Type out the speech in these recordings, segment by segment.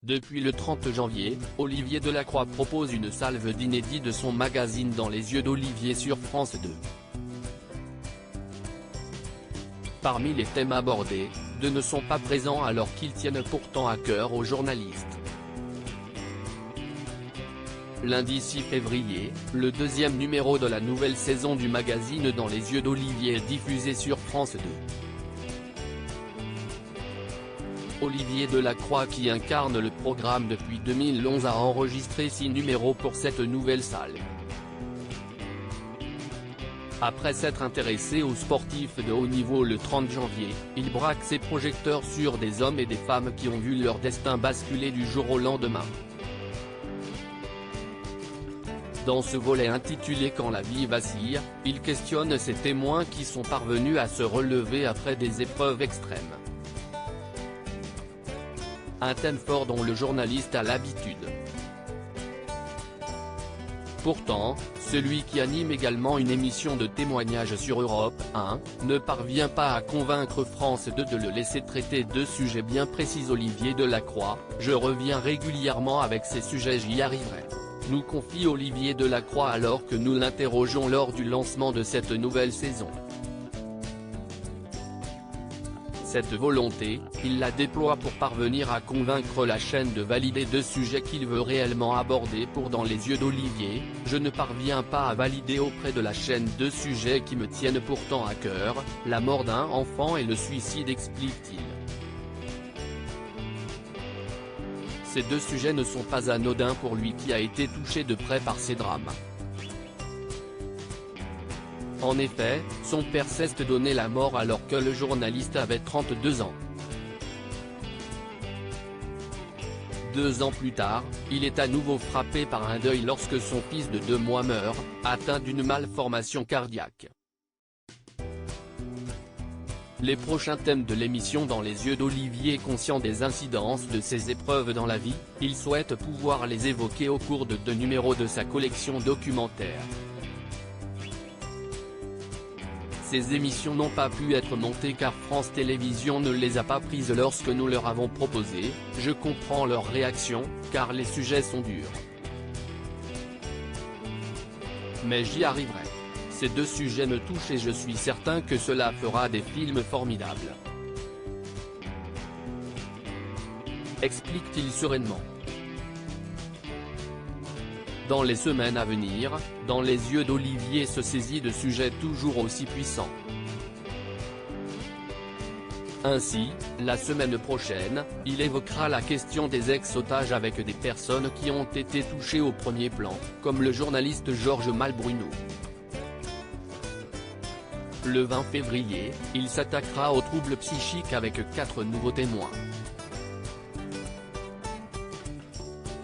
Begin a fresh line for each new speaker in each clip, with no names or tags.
Depuis le 30 janvier, Olivier Delacroix propose une salve d'inédits de son magazine Dans les yeux d'Olivier sur France 2. Parmi les thèmes abordés, deux ne sont pas présents alors qu'ils tiennent pourtant à cœur aux journalistes. Lundi 6 février, le deuxième numéro de la nouvelle saison du magazine Dans les yeux d'Olivier est diffusé sur France 2. Olivier Delacroix, qui incarne le programme depuis 2011, a enregistré 6 numéros pour cette nouvelle salle. Après s'être intéressé aux sportifs de haut niveau le 30 janvier, il braque ses projecteurs sur des hommes et des femmes qui ont vu leur destin basculer du jour au lendemain. Dans ce volet intitulé Quand la vie vacille, il questionne ces témoins qui sont parvenus à se relever après des épreuves extrêmes. Un thème fort dont le journaliste a l'habitude. Pourtant, celui qui anime également une émission de témoignages sur Europe 1, ne parvient pas à convaincre France 2 de le laisser traiter deux sujets bien précis. Olivier Delacroix: je reviens régulièrement avec ces sujets, j'y arriverai, nous confie Olivier Delacroix alors que nous l'interrogeons lors du lancement de cette nouvelle saison. Cette volonté, il la déploie pour parvenir à convaincre la chaîne de valider deux sujets qu'il veut réellement aborder pour Dans les yeux d'Olivier. Je ne parviens pas à valider auprès de la chaîne deux sujets qui me tiennent pourtant à cœur, la mort d'un enfant et le suicide, explique-t-il. Ces deux sujets ne sont pas anodins pour lui qui a été touché de près par ces drames. En effet, son père s'est donné la mort alors que le journaliste avait 32 ans. 2 ans plus tard, il est à nouveau frappé par un deuil lorsque son fils de 2 mois meurt, atteint d'une malformation cardiaque. Les prochains thèmes de l'émission Dans les yeux d'Olivier, conscient des incidences de ses épreuves dans la vie, il souhaite pouvoir les évoquer au cours de 2 numéros de sa collection documentaire. Ces émissions n'ont pas pu être montées car France Télévisions ne les a pas prises lorsque nous leur avons proposé. Je comprends leur réaction, car les sujets sont durs. Mais j'y arriverai. Ces deux sujets me touchent et je suis certain que cela fera des films formidables, explique-t-il sereinement. Dans les semaines à venir, Dans les yeux d'Olivier se saisit de sujets toujours aussi puissants. Ainsi, la semaine prochaine, il évoquera la question des ex-otages avec des personnes qui ont été touchées au premier plan, comme le journaliste Georges Malbruno. Le 20 février, il s'attaquera aux troubles psychiques avec 4 nouveaux témoins.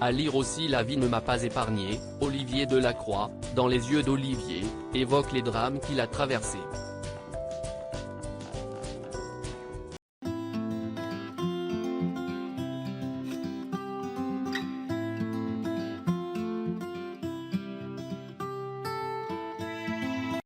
À lire aussi La vie ne m'a pas épargné, Olivier Delacroix, Dans les yeux d'Olivier, évoque les drames qu'il a traversés.